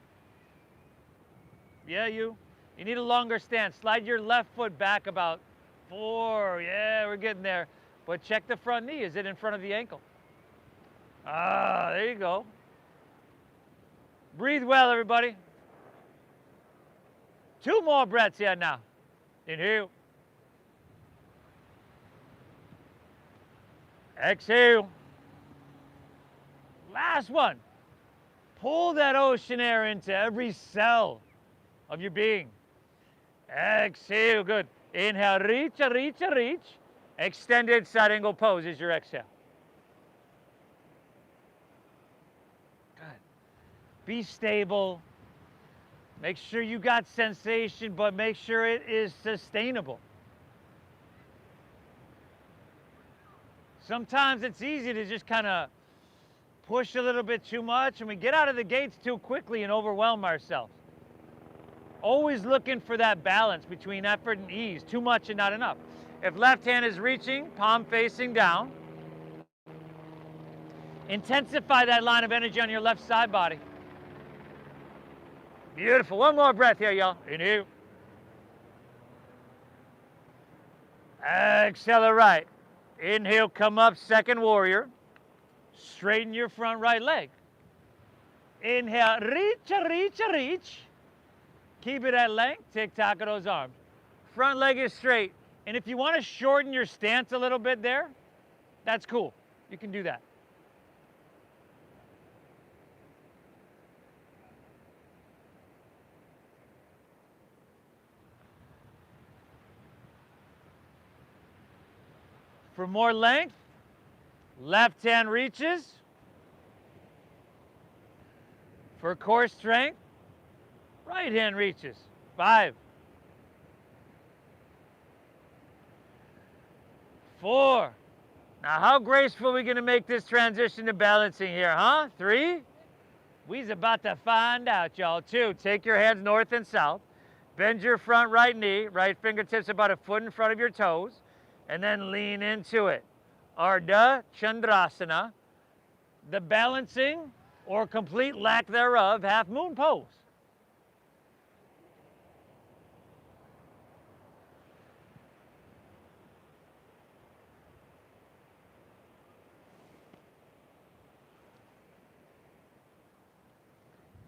yeah, you need a longer stance. Slide your left foot back about 4. Yeah, we're getting there. But check the front knee. Is it in front of the ankle? Ah, there you go. Breathe well, everybody. 2 more breaths here now. Inhale. Exhale. Last one. Pull that ocean air into every cell of your being. Exhale, good. Inhale, reach, reach, reach. Extended side angle pose is your exhale. Good. Be stable. Make sure you got sensation, but make sure it is sustainable. Sometimes it's easy to just kind of push a little bit too much, and we get out of the gates too quickly and overwhelm ourselves. Always looking for that balance between effort and ease, too much and not enough. If left hand is reaching, palm facing down, intensify that line of energy on your left side body. Beautiful. One more breath here, y'all. Inhale. Exhale the right. Inhale, come up, second warrior. Straighten your front right leg. Inhale, reach, reach, reach. Keep it at length. Tick-tock of those arms. Front leg is straight. And if you want to shorten your stance a little bit there, that's cool. You can do that. For more length, left hand reaches. For core strength, right hand reaches. 5, 4. Now, how graceful are we going to make this transition to balancing here, huh? 3. We's about to find out, y'all. 2, take your hands north and south. Bend your front right knee, right fingertips about a foot in front of your toes, and then lean into it. Ardha Chandrasana, the balancing or complete lack thereof half moon pose.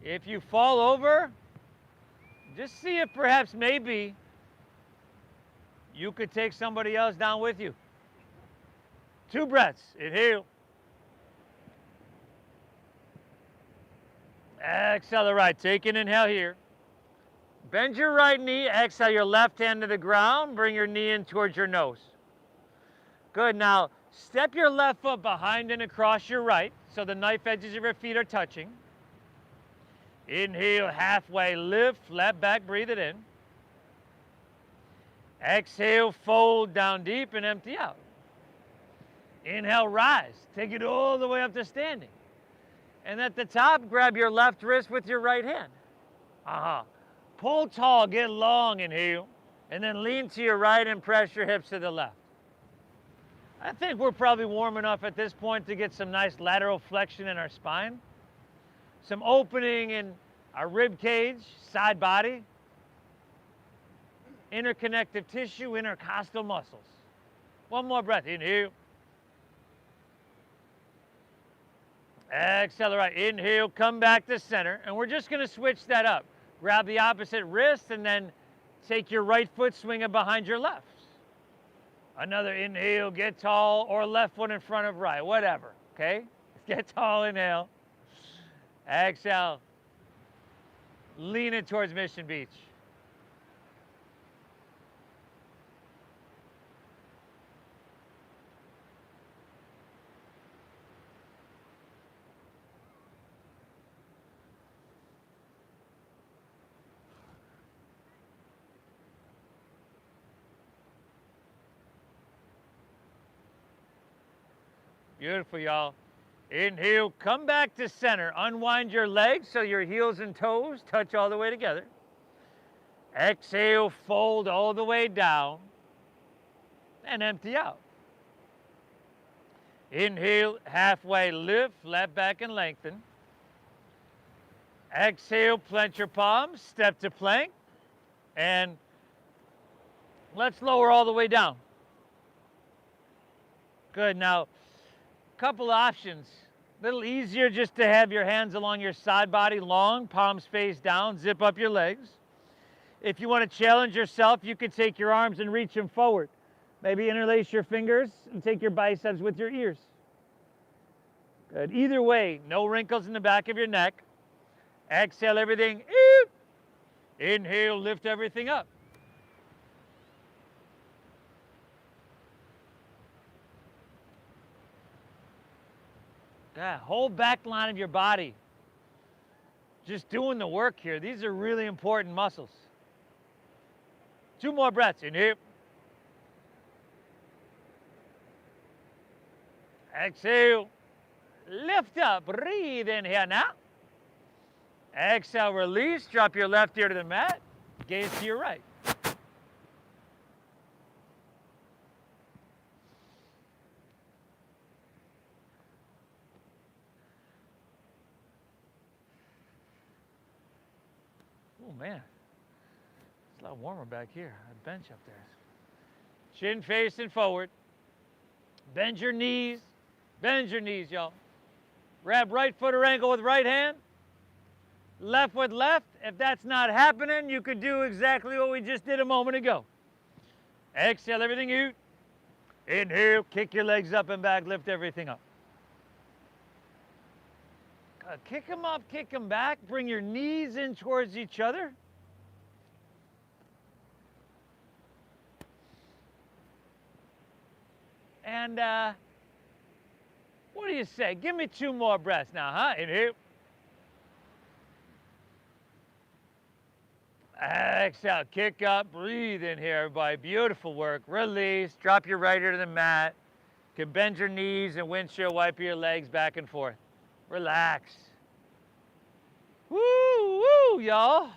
If you fall over, just see if perhaps maybe you could take somebody else down with you. 2 breaths. Inhale. Exhale the right. Take an inhale here. Bend your right knee. Exhale your left hand to the ground. Bring your knee in towards your nose. Good. Now, step your left foot behind and across your right so the knife edges of your feet are touching. Inhale, halfway lift, flat back, breathe it in. Exhale, fold down deep and empty out. Inhale, rise. Take it all the way up to standing. And at the top, grab your left wrist with your right hand. Pull tall, get long, inhale. And then lean to your right and press your hips to the left. I think we're probably warm enough at this point to get some nice lateral flexion in our spine. Some opening in our rib cage, side body, interconnective tissue, intercostal muscles. One more breath. Inhale. Exhale, right. Inhale, come back to center. And we're just going to switch that up. Grab the opposite wrist and then take your right foot, swing it behind your left. Another inhale, get tall, or left foot in front of right, whatever, okay? Get tall, inhale. Exhale. Lean it towards Mission Beach. Beautiful, y'all. Inhale, come back to center. Unwind your legs so your heels and toes touch all the way together. Exhale, fold all the way down and empty out. Inhale, halfway lift, flat back and lengthen. Exhale, plant your palms, step to plank, and let's lower all the way down. Good. Now, couple options. A little easier just to have your hands along your side body, long, palms face down, zip up your legs. If you want to challenge yourself, you could take your arms and reach them forward. Maybe interlace your fingers and take your biceps with your ears. Good. Either way, no wrinkles in the back of your neck. Exhale everything. Inhale, lift everything up. Good. Whole back line of your body. Just doing the work here. These are really important muscles. 2 more breaths. Inhale. Exhale. Lift up. Breathe in here now. Exhale, release. Drop your left ear to the mat. Gaze to your right. Oh, man. It's a lot warmer back here. A bench up there. Chin facing forward. Bend your knees. Bend your knees, y'all. Grab right foot or ankle with right hand. Left with left. If that's not happening, you could do exactly what we just did a moment ago. Exhale everything out. Inhale, kick your legs up and back, lift everything up. Kick them up, kick them back. Bring your knees in towards each other. And what do you say? Give me 2 more breaths now, huh? Inhale. Exhale, kick up, breathe in here, everybody. Beautiful work. Release, drop your right ear to the mat. You can bend your knees and windshield wipe your legs back and forth. Relax. Woo, woo, y'all.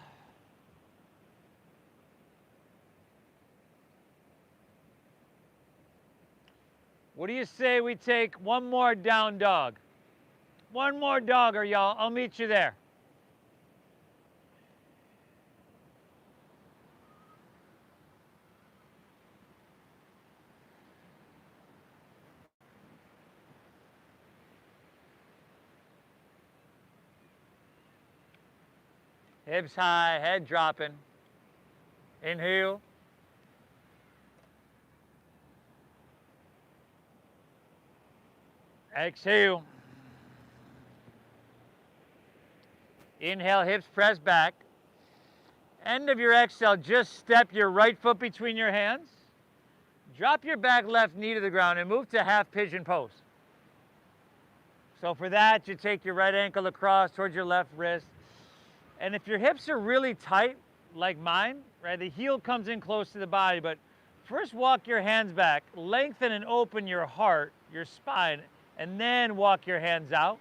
What do you say we take 1 more down dog? 1 more dogger, y'all. I'll meet you there. Hips high, head dropping. Inhale. Exhale. Inhale, hips press back. End of your exhale, just step your right foot between your hands. Drop your back left knee to the ground and move to half pigeon pose. So for that, you take your right ankle across towards your left wrist. And if your hips are really tight, like mine, right, the heel comes in close to the body, but first walk your hands back, lengthen and open your heart, your spine, and then walk your hands out.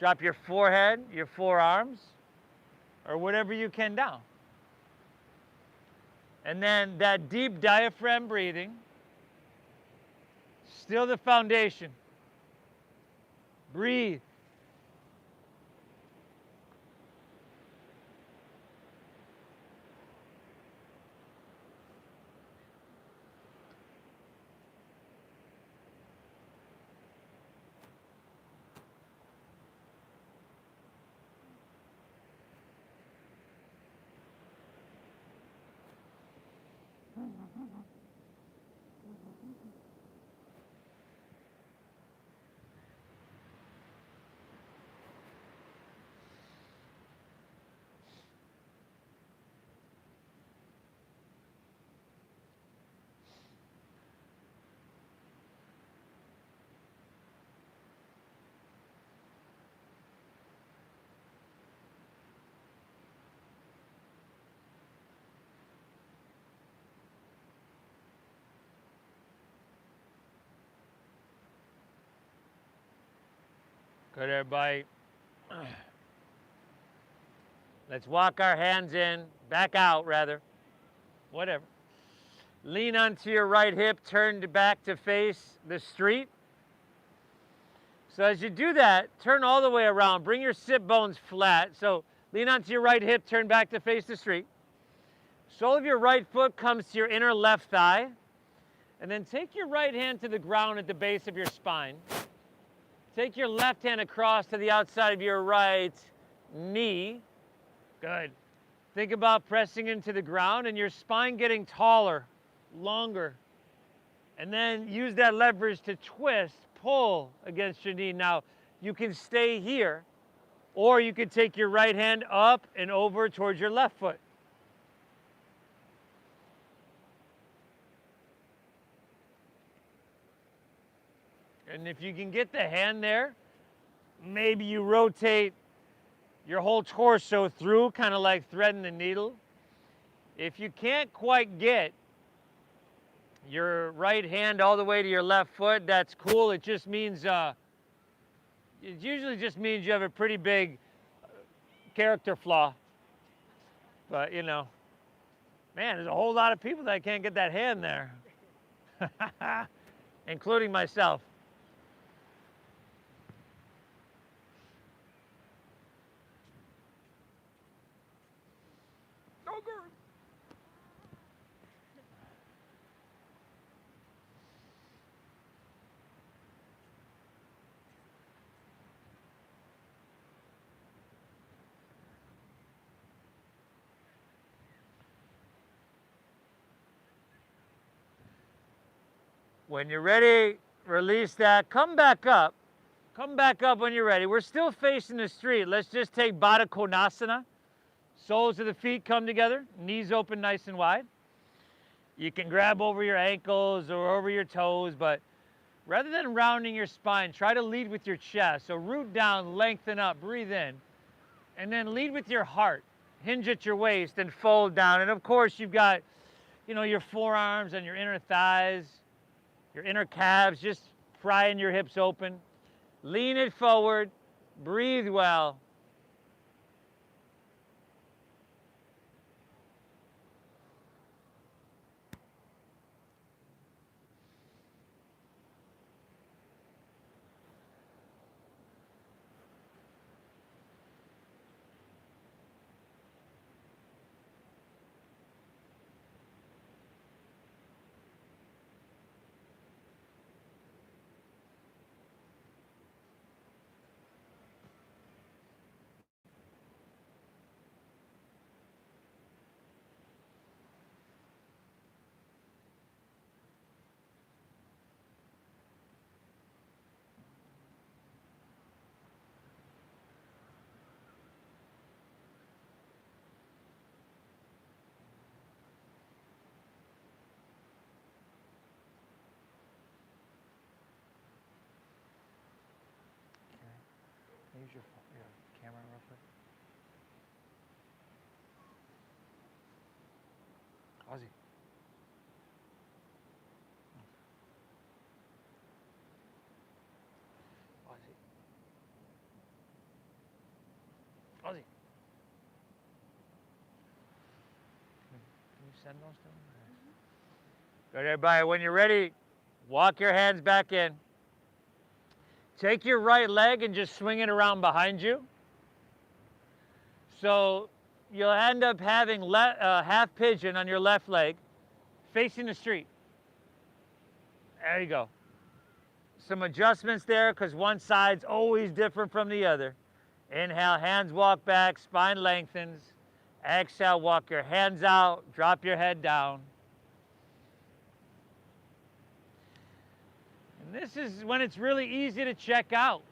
Drop your forehead, your forearms, or whatever you can down. And then that deep diaphragm breathing, still the foundation. Breathe. Good, everybody. Let's walk our hands in, back out rather, whatever. Lean onto your right hip, turn back to face the street. So as you do that, turn all the way around. Bring your sit bones flat. So lean onto your right hip, turn back to face the street. Sole of your right foot comes to your inner left thigh. And then take your right hand to the ground at the base of your spine. Take your left hand across to the outside of your right knee. Good. Think about pressing into the ground and your spine getting taller, longer. And then use that leverage to twist, pull against your knee. Now, you can stay here, or you can take your right hand up and over towards your left foot. And if you can get the hand there, maybe you rotate your whole torso through, kind of like threading the needle. If you can't quite get your right hand all the way to your left foot, that's cool. It just means, it usually just means you have a pretty big character flaw. But, you know, man, there's a whole lot of people that can't get that hand there, including myself. When you're ready, release that. Come back up. Come back up when you're ready. We're still facing the street. Let's just take Baddha Konasana. Soles of the feet come together, knees open nice and wide. You can grab over your ankles or over your toes, but rather than rounding your spine, try to lead with your chest. So root down, lengthen up, breathe in, and then lead with your heart. Hinge at your waist and fold down. And of course, you've got, you know, your forearms and your inner thighs, your inner calves, just prying your hips open. Lean it forward, breathe well. Use your camera real quick. Ozzy. Ozzy. Ozzy. Can you send those to him? Mm-hmm. Good, everybody. When you're ready, walk your hands back in. Take your right leg and just swing it around behind you. So you'll end up having half pigeon on your left leg, facing the street. There you go. Some adjustments there because one side's always different from the other. Inhale, hands walk back, spine lengthens. Exhale, walk your hands out, drop your head down. And this is when it's really easy to check out,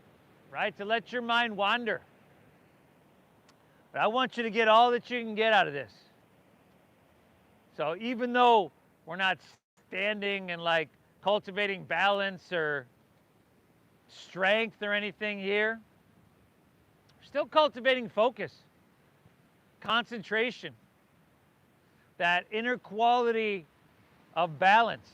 right? To let your mind wander. But I want you to get all that you can get out of this. So even though we're not standing and like cultivating balance or strength or anything here, we're still cultivating focus, concentration, that inner quality of balance.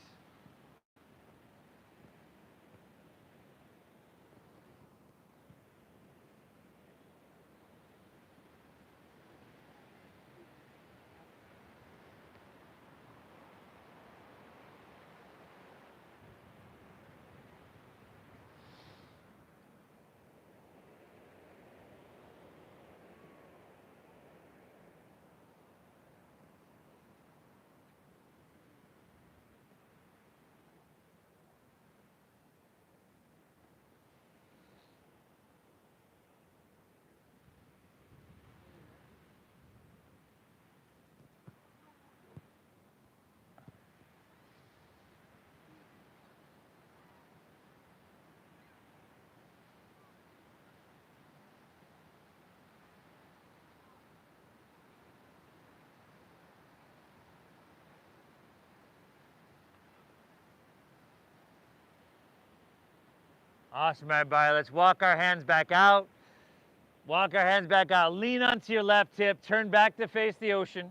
Awesome, everybody. Let's walk our hands back out. Walk our hands back out. Lean onto your left hip. Turn back to face the ocean.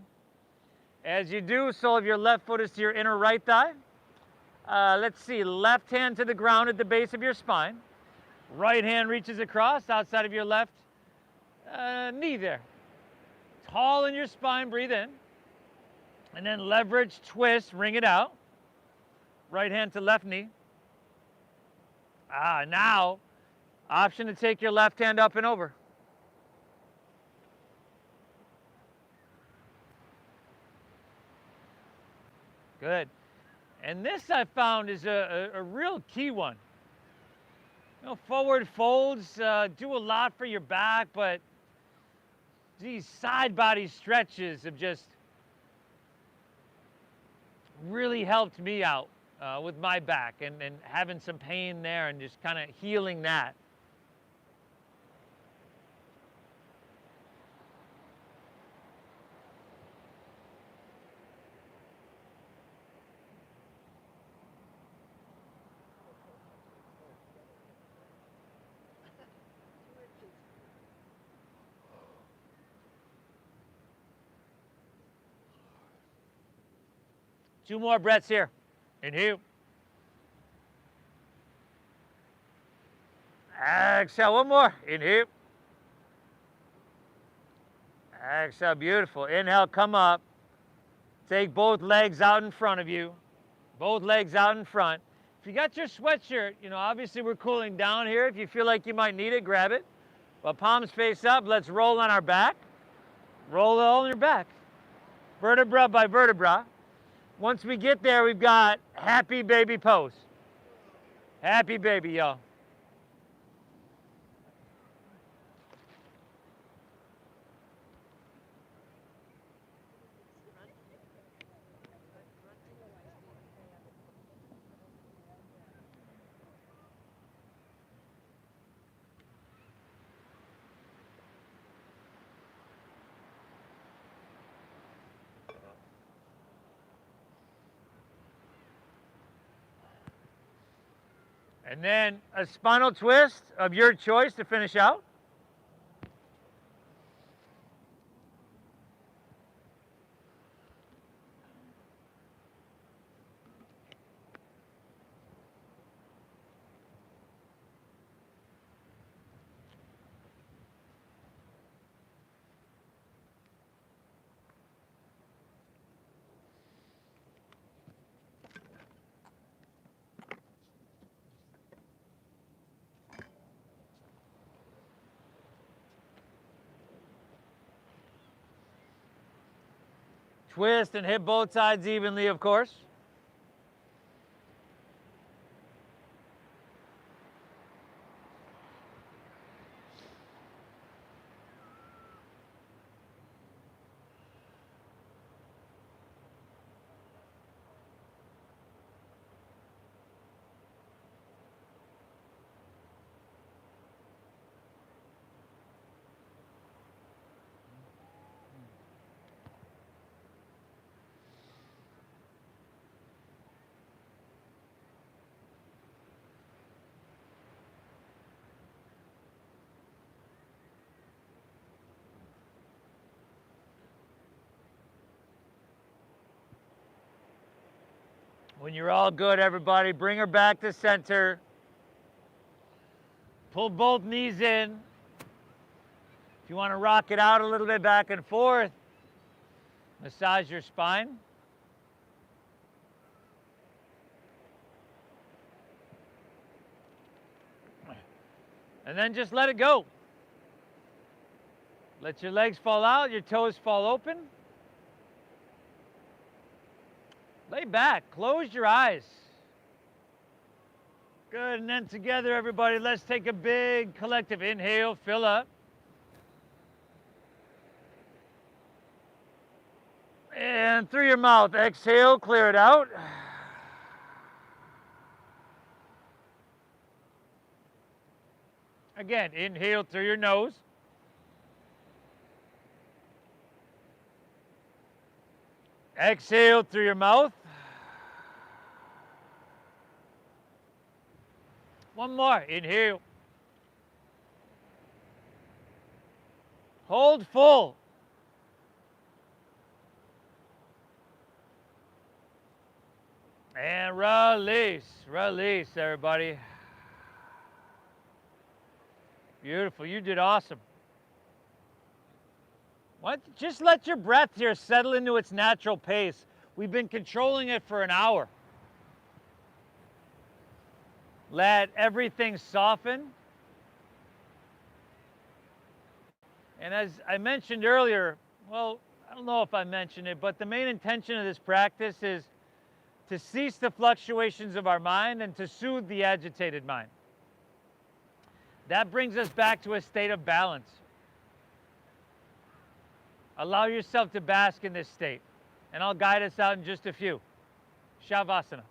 As you do, sole of your left foot is to your inner right thigh. Let's see, left hand to the ground at the base of your spine. Right hand reaches across outside of your left knee there. Tall in your spine, breathe in. And then leverage, twist, ring it out. Right hand to left knee. Now, option to take your left hand up and over. Good. And this I found is a real key one. You know, forward folds do a lot for your back, but these side body stretches have just really helped me out with my back and having some pain there and just kind of healing that. Two more breaths here. Inhale. Exhale, one more. Inhale. Exhale, beautiful. Inhale, come up. Take both legs out in front of you. Both legs out in front. If you got your sweatshirt, you know, obviously we're cooling down here. If you feel like you might need it, grab it. But palms face up, let's roll on our back. Roll all on your back. Vertebra by vertebra. Once we get there, we've got happy baby pose. Happy baby, y'all. And then a spinal twist of your choice to finish out. Twist and hit both sides evenly, of course. When you're all good, everybody, bring her back to center. Pull both knees in. If you want to rock it out a little bit back and forth, massage your spine. And then just let it go. Let your legs fall out, your toes fall open. Lay back, close your eyes. Good, and then together, everybody, let's take a big collective inhale, fill up. And through your mouth, exhale, clear it out. Again, inhale through your nose. Exhale through your mouth. One more. Inhale. Hold full. And release. Release, everybody. Beautiful. You did awesome. Just let your breath here settle into its natural pace. We've been controlling it for an hour. Let everything soften. And as I mentioned earlier, well, I don't know if I mentioned it, but the main intention of this practice is to cease the fluctuations of our mind and to soothe the agitated mind. That brings us back to a state of balance. Allow yourself to bask in this state, and I'll guide us out in just a few. Shavasana.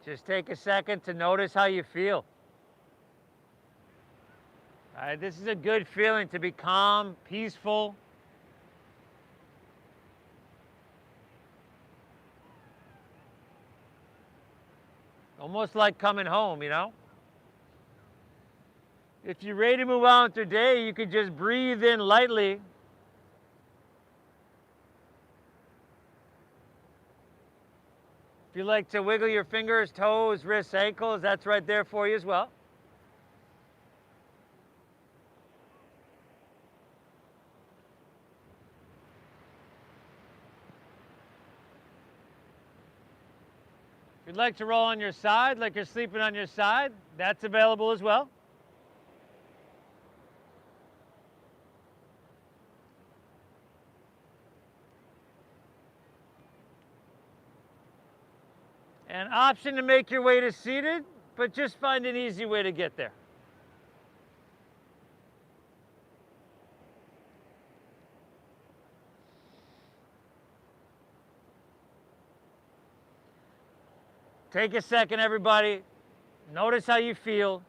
Just take a second to notice how you feel. All right, this is a good feeling to be calm, peaceful. Almost like coming home, you know? If you're ready to move on with your day, you can just breathe in lightly. If you like to wiggle your fingers, toes, wrists, ankles, that's right there for you as well. If you'd like to roll on your side, like you're sleeping on your side, that's available as well. An option to make your way to seated, but just find an easy way to get there. Take a second, everybody. Notice how you feel.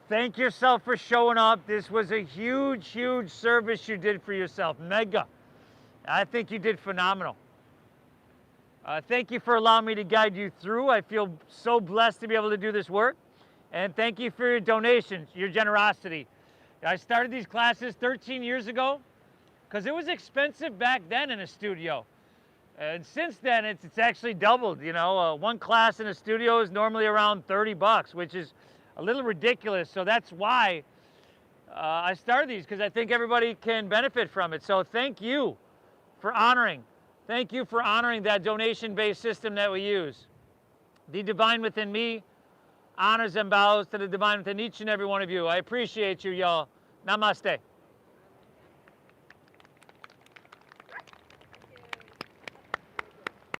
Thank yourself for showing up. This was a huge, huge service you did for yourself. Mega. I think you did phenomenal. Thank you for allowing me to guide you through. I feel so blessed to be able to do this work. And thank you for your donations, your generosity. I started these classes 13 years ago because it was expensive back then in a studio. And since then, it's actually doubled. You know, one class in a studio is normally around 30 bucks, which is a little ridiculous. So that's why I started these, because I think everybody can benefit from it. So thank you for honoring. Thank you for honoring that donation-based system that we use. The divine within me honors and bows to the divine within each and every one of you. I appreciate you, y'all. Namaste.